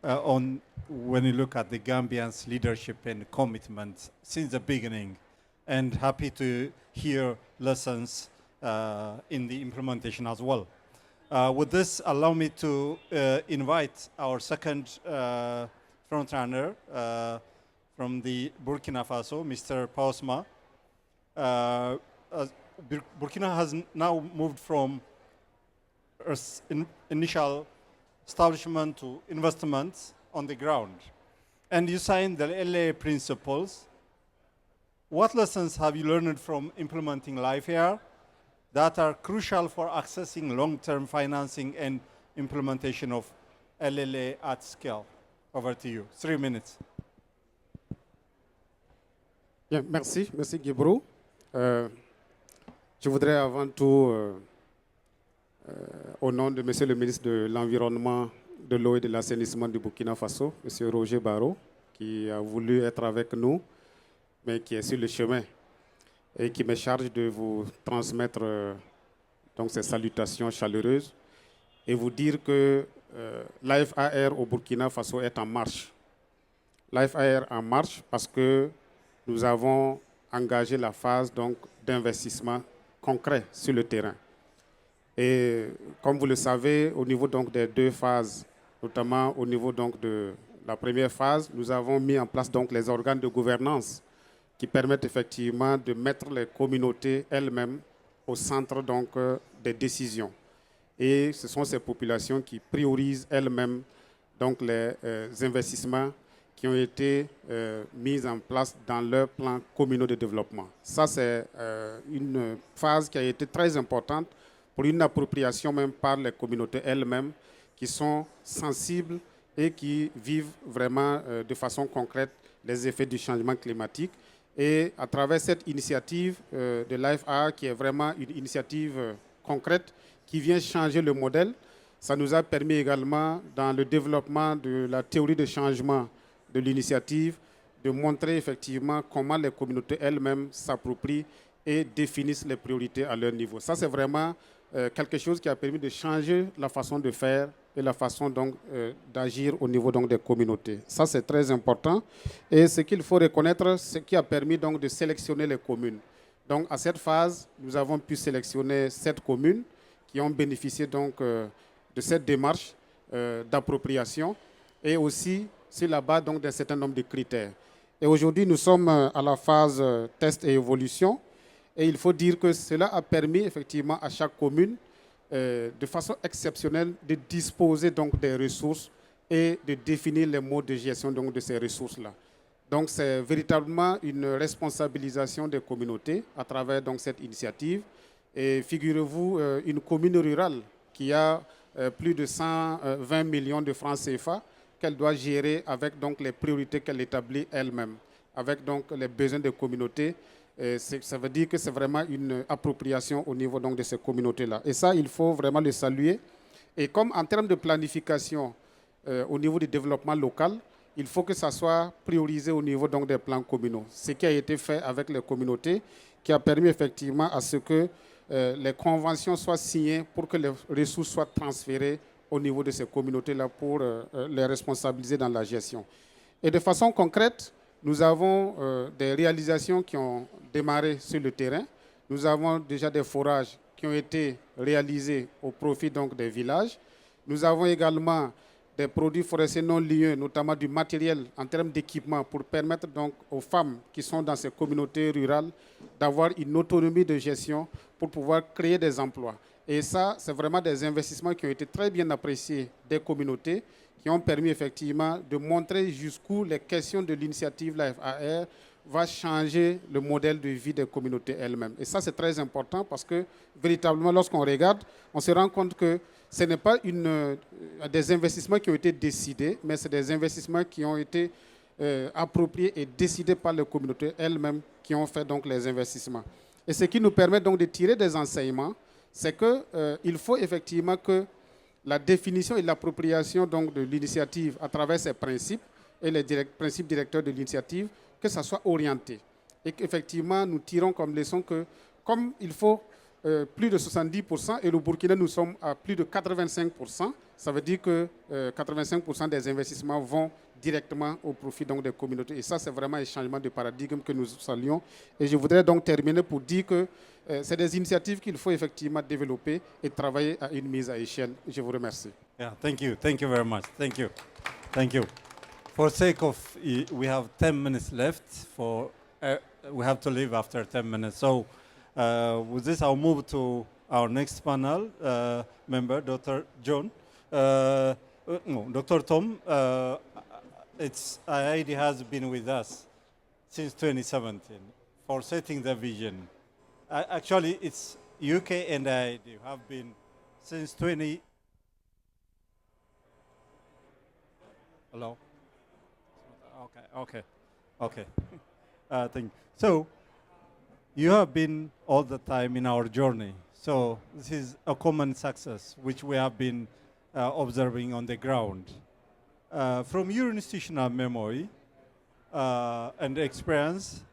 when you look at the Gambians' leadership and commitment since the beginning, and happy to hear lessons in the implementation as well. With this, allow me to invite our second frontrunner from the Burkina Faso, Mr. Pausma. Burkina has now moved from initial establishment to investments on the ground. And you signed the LA principles. What lessons have you learned from implementing LIFE-AR that are crucial for accessing long-term financing and implementation of LLA at scale? Over to you. 3 minutes. Bien, merci Guébro. Je voudrais avant tout, au nom de Monsieur le ministre de l'Environnement, de l'eau et de l'assainissement du Burkina Faso, Monsieur Roger Barrot, qui a voulu être avec nous, mais qui est sur le chemin, et qui me charge de vous transmettre donc ces salutations chaleureuses et vous dire que LIFE-AR au Burkina Faso est en marche. LIFE-AR en marche parce que nous avons engagé la phase d'investissement concret sur le terrain. Et comme vous le savez, au niveau donc des deux phases, notamment au niveau donc de la première phase, nous avons mis en place donc les organes de gouvernance qui permettent effectivement de mettre les communautés elles-mêmes au centre donc des décisions. Et ce sont ces populations qui priorisent elles-mêmes donc les investissements qui ont été mis en place dans leur plan communaux de développement. Ça, c'est une phase qui a été très importante pour une appropriation même par les communautés elles-mêmes qui sont sensibles et qui vivent vraiment de façon concrète les effets du changement climatique. Et à travers cette initiative de LIFE-AR, qui est vraiment une initiative concrète qui vient changer le modèle, ça nous a permis également dans le développement de la théorie de changement de l'initiative de montrer effectivement comment les communautés elles-mêmes s'approprient et définissent les priorités à leur niveau. Ça, c'est vraiment quelque chose qui a permis de changer la façon de faire et la façon donc d'agir au niveau donc des communautés. Ça, c'est très important. Et ce qu'il faut reconnaître, c'est ce qui a permis donc de sélectionner les communes. Donc, à cette phase, nous avons pu sélectionner 7 communes qui ont bénéficié donc de cette démarche d'appropriation et aussi sur la base donc d'un certain nombre de critères. Et aujourd'hui, nous sommes à la phase test et évolution. Et il faut dire que cela a permis effectivement à chaque commune de façon exceptionnelle de disposer donc des ressources et de définir les modes de gestion donc de ces ressources-là. Donc c'est véritablement une responsabilisation des communautés à travers donc cette initiative. Et figurez-vous, une commune rurale qui a plus de 120 millions de francs CFA qu'elle doit gérer avec donc les priorités qu'elle établit elle-même, avec donc les besoins des communautés. Ça veut dire que c'est vraiment une appropriation au niveau donc de ces communautés-là. Et ça, il faut vraiment le saluer. Et comme en termes de planification au niveau du développement local, il faut que ça soit priorisé au niveau donc, des plans communaux. Ce qui a été fait avec les communautés, qui a permis effectivement à ce que les conventions soient signées pour que les ressources soient transférées au niveau de ces communautés-là pour les responsabiliser dans la gestion. Et de façon concrète, nous avons des réalisations qui ont démarré sur le terrain. Nous avons déjà des forages qui ont été réalisés au profit donc, des villages. Nous avons également des produits forestiers non liés, notamment du matériel en termes d'équipement pour permettre donc aux femmes qui sont dans ces communautés rurales d'avoir une autonomie de gestion pour pouvoir créer des emplois. Et ça, c'est vraiment des investissements qui ont été très bien appréciés des communautés, qui ont permis effectivement de montrer jusqu'où les questions de l'initiative LIFE-AR va changer le modèle de vie des communautés elles-mêmes. Et ça, c'est très important parce que véritablement, lorsqu'on regarde, on se rend compte que ce n'est pas des investissements qui ont été décidés, mais c'est des investissements qui ont été appropriés et décidés par les communautés elles-mêmes qui ont fait donc les investissements. Et ce qui nous permet donc de tirer des enseignements, c'est qu'il faut effectivement que la définition et l'appropriation donc de l'initiative à travers ces principes et les principes directeurs de l'initiative, que ça soit orienté. Et qu'effectivement, nous tirons comme leçon que comme il faut plus de 70%, et au Burkina, nous sommes à plus de 85%. Ça veut dire que 85% des investissements vont directement au profit donc, des communautés. Et ça, c'est vraiment un changement de paradigme que nous saluons. Et je voudrais donc terminer pour dire que c'est des initiatives qu'il faut effectivement développer et travailler à une mise à échelle. Je vous remercie. Yeah, thank you very much. Thank you. Thank you. For sake of, we have 10 minutes left. We have to leave after 10 minutes. So with this, I'll move to our next panel member, Dr. John. No, Dr. Tom. IID has been with us since 2017 for setting the vision. Actually, it's UK and IID have been since 20. Hello. Okay. Thank you. So, you have been all the time in our journey. So, this is a common success which we have been observing on the ground. From your institutional memory and experience,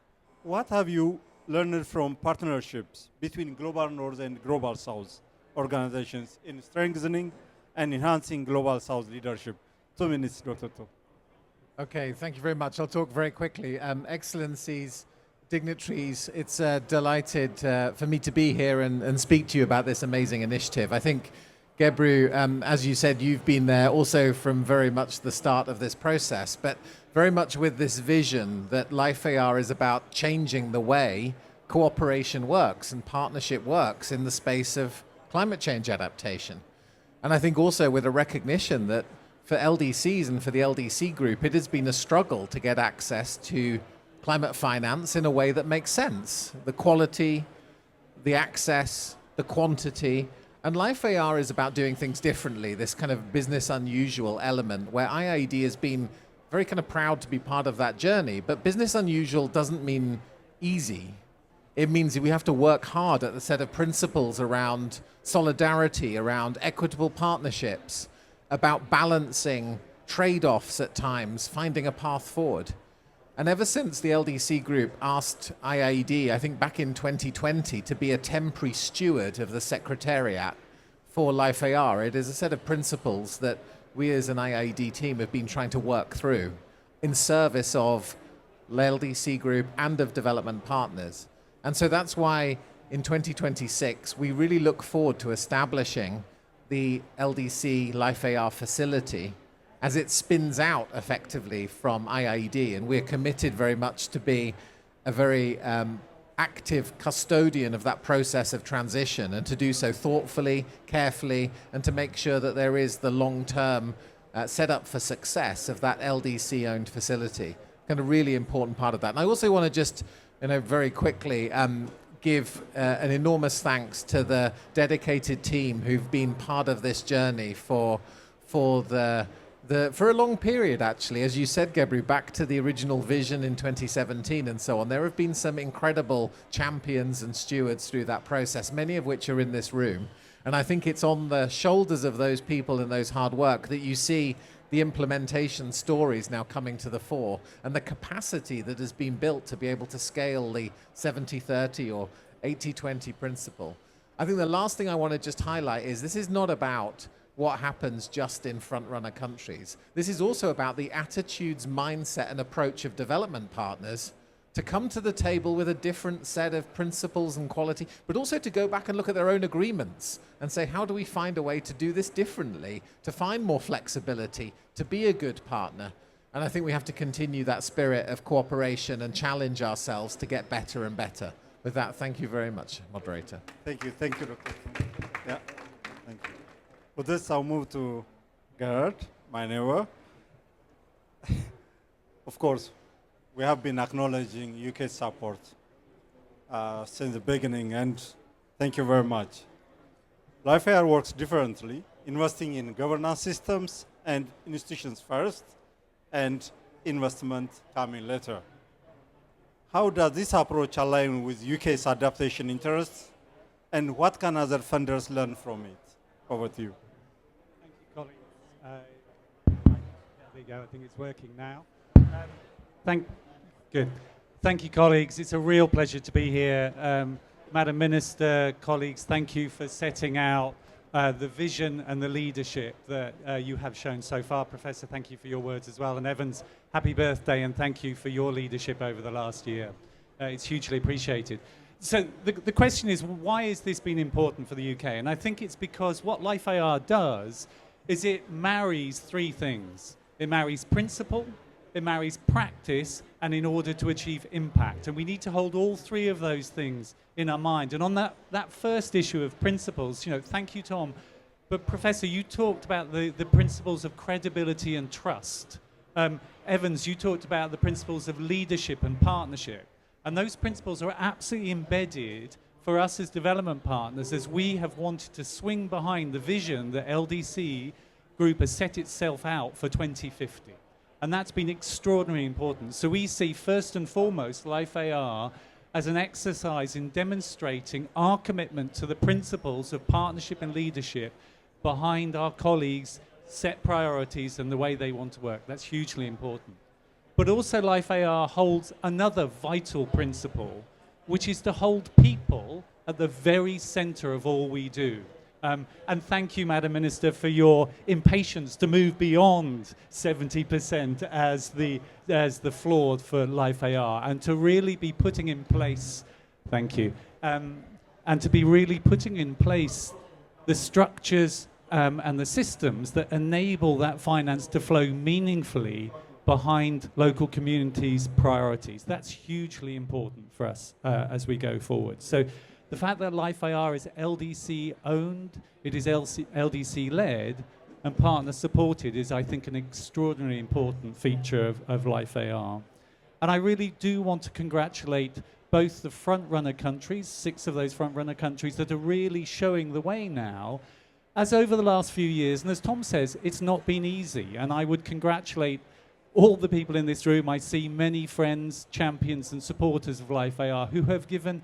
what have you learned from partnerships between Global North and Global South organizations in strengthening and enhancing Global South leadership? 2 minutes, Dr. To. Okay, thank you very much. I'll talk very quickly. Excellencies, dignitaries, it's delighted for me to be here and speak to you about this amazing initiative. I think, Gebru, as you said, you've been there also from very much the start of this process, but very much with this vision that LIFE-AR is about changing the way cooperation works and partnership works in the space of climate change adaptation. And I think also with a recognition that for LDCs and for the LDC group, it has been a struggle to get access to climate finance in a way that makes sense. The quality, the access, the quantity, and LIFE-AR is about doing things differently, this kind of business unusual element where IID has been very kind of proud to be part of that journey. But business unusual doesn't mean easy. It means we have to work hard at the set of principles around solidarity, around equitable partnerships, about balancing trade-offs at times, finding a path forward. And ever since the LDC group asked IID, I think back in 2020, to be a temporary steward of the Secretariat for LIFE-AR, it is a set of principles that we as an IID team have been trying to work through in service of the LDC group and of development partners. And so that's why in 2026, we really look forward to establishing the LDC LIFE-AR facility as it spins out effectively from IID. And we're committed very much to be a very active custodian of that process of transition and to do so thoughtfully, carefully, and to make sure that there is the long-term setup for success of that LDC-owned facility. Kind of really important part of that. And I also want to just, very quickly give an enormous thanks to the dedicated team who've been part of this journey for a long period, actually. As you said, Gebru, back to the original vision in 2017 and so on. There have been some incredible champions and stewards through that process, many of which are in this room. And I think it's on the shoulders of those people and those hard work that you see the implementation stories now coming to the fore and the capacity that has been built to be able to scale the 70-30 or 80-20 principle. I think the last thing I want to just highlight is this is not about what happens just in front-runner countries. This is also about the attitudes, mindset, and approach of development partners to come to the table with a different set of principles and quality, but also to go back and look at their own agreements and say, how do we find a way to do this differently, to find more flexibility, to be a good partner? And I think we have to continue that spirit of cooperation and challenge ourselves to get better and better. With that, thank you very much, moderator. Thank you, Dr. Yeah, thank you. With this, I'll move to Gerard, my neighbor. Of course, we have been acknowledging UK support since the beginning, and thank you very much. LIFE-AR works differently, investing in governance systems and institutions first, and investment coming later. How does this approach align with UK's adaptation interests, and what can other funders learn from it? Over to you. Thank you, colleagues. There you go. I think it's working now. Thank you, colleagues. It's a real pleasure to be here. Madam Minister, colleagues, thank you for setting out the vision and the leadership that you have shown so far. Professor, thank you for your words as well. And Evans, happy birthday, and thank you for your leadership over the last year. It's hugely appreciated. So the question is, why has this been important for the UK? And I think it's because what LIFE-AR does is it marries three things. It marries principle, it marries practice, and in order to achieve impact. And we need to hold all three of those things in our mind. And on that first issue of principles, thank you, Tom, but Professor, you talked about the principles of credibility and trust. Evans, you talked about the principles of leadership and partnership. And those principles are absolutely embedded for us as development partners, as we have wanted to swing behind the vision that LDC Group has set itself out for 2050. And that's been extraordinarily important. So we see first and foremost LIFE-AR as an exercise in demonstrating our commitment to the principles of partnership and leadership behind our colleagues' set priorities and the way they want to work. That's hugely important. But also LIFE-AR holds another vital principle, which is to hold people at the very center of all we do. And thank you, Madam Minister, for your impatience to move beyond 70% as the floor for LIFE-AR, and to really be putting in place, thank you, and to be really putting in place the structures and the systems that enable that finance to flow meaningfully behind local communities' priorities. That's hugely important for us as we go forward. So the fact that LIFE-AR is LDC owned, it is LDC led, and partner supported is, I think, an extraordinarily important feature of LIFE-AR. And I really do want to congratulate both the front-runner countries, 6 of those front-runner countries that are really showing the way now, as over the last few years, and as Tom says, it's not been easy. And I would congratulate all the people in this room. I see many friends, champions, and supporters of LIFE-AR who have given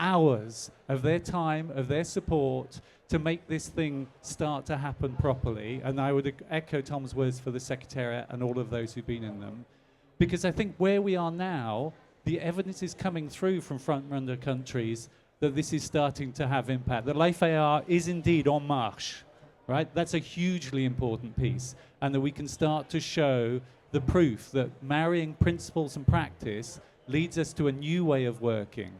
hours of their time, of their support, to make this thing start to happen properly. And I would echo Tom's words for the Secretariat and all of those who've been in them. Because I think where we are now, the evidence is coming through from front-runner countries that this is starting to have impact. The LIFE-AR is indeed en marche, right? That's a hugely important piece. And that we can start to show the proof that marrying principles and practice leads us to a new way of working.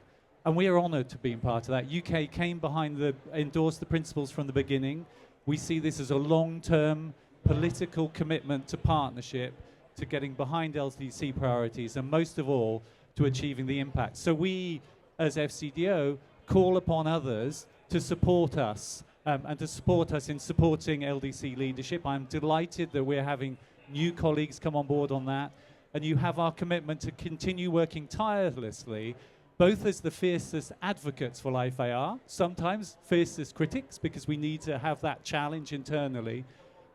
And we are honoured to be part of that. UK came behind endorsed the principles from the beginning. We see this as a long-term political commitment to partnership, to getting behind LDC priorities, and most of all, to achieving the impact. So we, as FCDO, call upon others to support us, and to support us in supporting LDC leadership. I'm delighted that we're having new colleagues come on board on that, and you have our commitment to continue working tirelessly, both as the fiercest advocates for LIFE-AR, sometimes fiercest critics, because we need to have that challenge internally,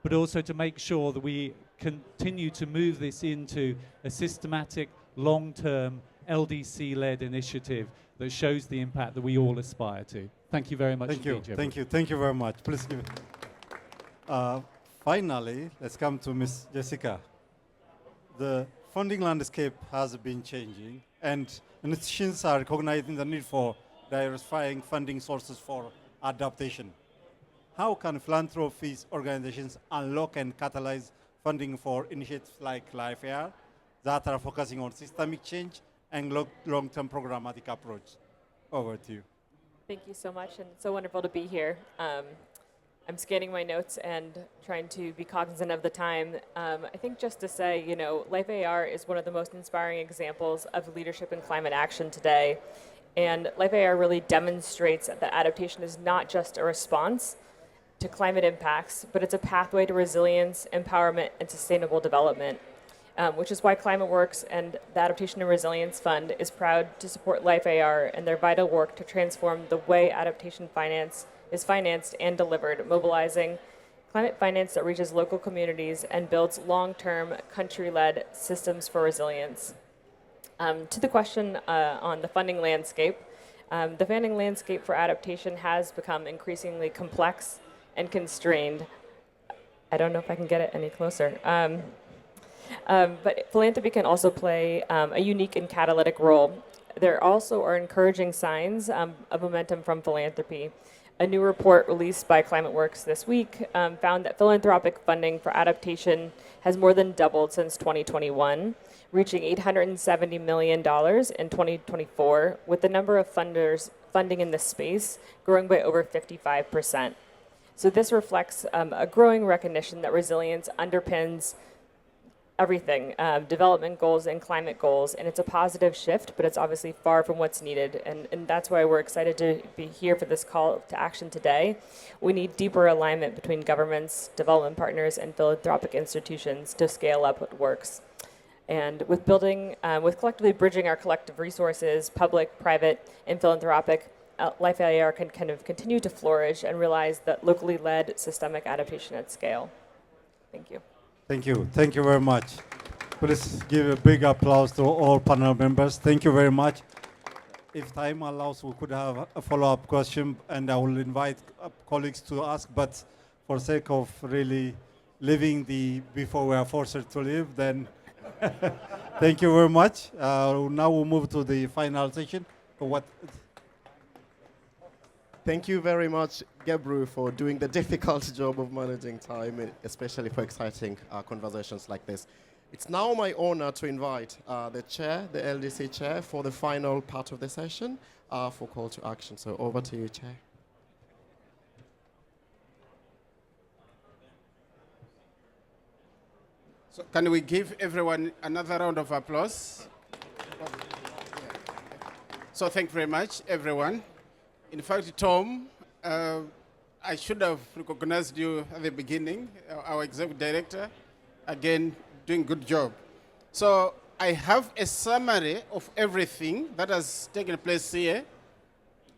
but also to make sure that we continue to move this into a systematic, long-term, LDC-led initiative that shows the impact that we all aspire to. Thank you very much. Thank you. indeed, Thank you. Thank you very much. Please give it. Finally, let's come to Ms. Jessica. The funding landscape has been changing, and institutions are recognizing the need for diversifying funding sources for adaptation. How can philanthropies organizations unlock and catalyze funding for initiatives like LIFE-AR that are focusing on systemic change and long-term programmatic approach? Over to you. Thank you so much, and it's so wonderful to be here. I'm scanning my notes and trying to be cognizant of the time. I think just to say, you know, LIFE-AR is one of the most inspiring examples of leadership in climate action today. And LIFE-AR really demonstrates that adaptation is not just a response to climate impacts, but it's a pathway to resilience, empowerment, and sustainable development, which is why ClimateWorks and the Adaptation and Resilience Fund is proud to support LIFE-AR and their vital work to transform the way adaptation finance is financed and delivered, mobilizing climate finance that reaches local communities and builds long-term, country-led systems for resilience. To the question on the funding landscape, the funding landscape for adaptation has become increasingly complex and constrained. I don't know if I can get it any closer. But philanthropy can also play a unique and catalytic role. There also are encouraging signs of momentum from philanthropy. A new report released by ClimateWorks this week found that philanthropic funding for adaptation has more than doubled since 2021, reaching $870 million in 2024, with the number of funders funding in this space growing by over 55%. So this reflects a growing recognition that resilience underpins everything, development goals and climate goals, and it's a positive shift, but it's obviously far from what's needed, and that's why we're excited to be here for this call to action today. We need deeper alignment between governments, development partners, and philanthropic institutions to scale up what works. And with collectively bridging our collective resources, public, private, and philanthropic, LIFE-AR can kind of continue to flourish and realize that locally led systemic adaptation at scale. Thank you. Thank you. Thank you very much. Please give a big applause to all panel members. Thank you very much. If time allows, we could have a follow-up question, and I will invite colleagues to ask, but for sake of really living before we are forced to live, then thank you very much. Now we'll move to the final session. Thank you very much, Gebru, for doing the difficult job of managing time, especially for exciting conversations like this. It's now my honor to invite the chair, the LDC chair, for the final part of the session for call to action. So over to you, Chair. So can we give everyone another round of applause? So thank you very much, everyone. In fact, Tom, I should have recognized you at the beginning, our executive director. Again, doing good job. So I have a summary of everything that has taken place here.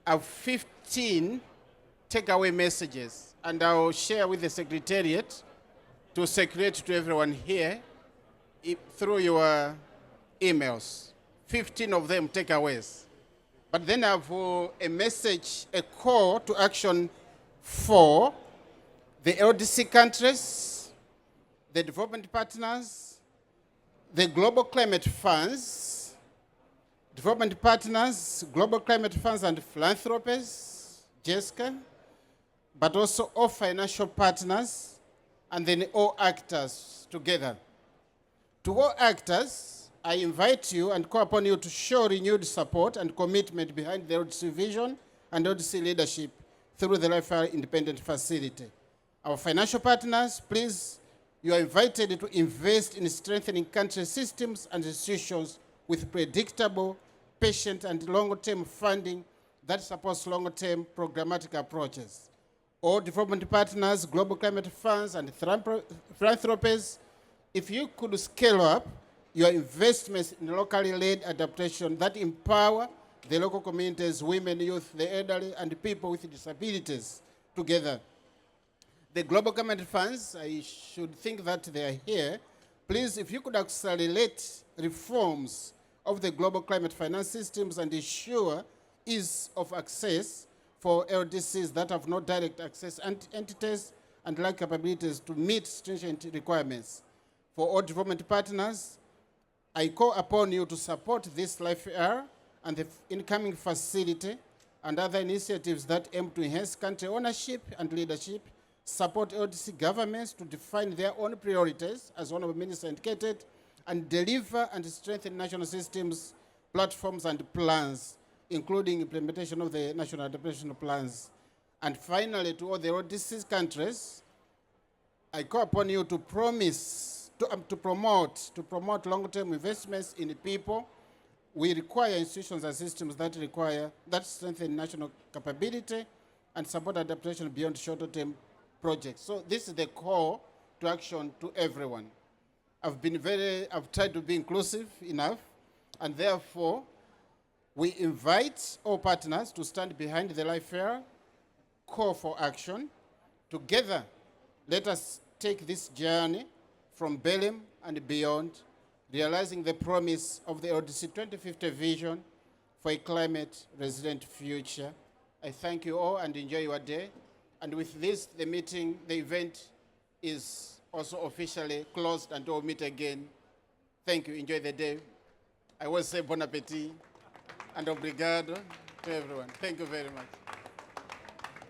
I have 15 takeaway messages, and I'll share with the Secretariat to circulate to everyone here through your emails. 15 of them takeaways. But then I have a message, a call to action for the LDC countries, the development partners, the global climate funds, development partners, global climate funds and philanthropies, Jessica, but also all financial partners, and then all actors together. To all actors, I invite you and call upon you to show renewed support and commitment behind the LDC vision and LDC leadership through the LIFE-AR Independent Facility. Our financial partners, please, you are invited to invest in strengthening country systems and institutions with predictable, patient, and long-term funding that supports long-term programmatic approaches. All development partners, global climate funds, and philanthropies, if you could scale up your investments in locally led adaptation that empower the local communities, women, youth, the elderly, and people with disabilities together. The global government funds, I should think that they are here. Please, if you could accelerate reforms of the global climate finance systems and ensure ease of access for LDCs that have no direct access and entities and lack capabilities to meet stringent requirements. For all development partners, I call upon you to support this LIFE-AR and the incoming facility and other initiatives that aim to enhance country ownership and leadership, support LDC governments to define their own priorities, as Honorable Minister indicated, and deliver and strengthen national systems, platforms, and plans, including implementation of the national adaptation plans. And finally, to all the LDC countries, I call upon you to promote long-term investments in people. We require institutions and systems that strengthen national capability and support adaptation beyond shorter-term projects. So this is the call to action to everyone. I've tried to be inclusive enough, and therefore we invite all partners to stand behind the LIFE-AR call for action. Together, let us take this journey from Belém and beyond, realizing the promise of the LDC 2050 vision for a climate-resilient future. I thank you all and enjoy your day. And with this, the event is also officially closed, and we'll meet again. Thank you. Enjoy the day. I will say bon appetit and obrigado to everyone. Thank you very much.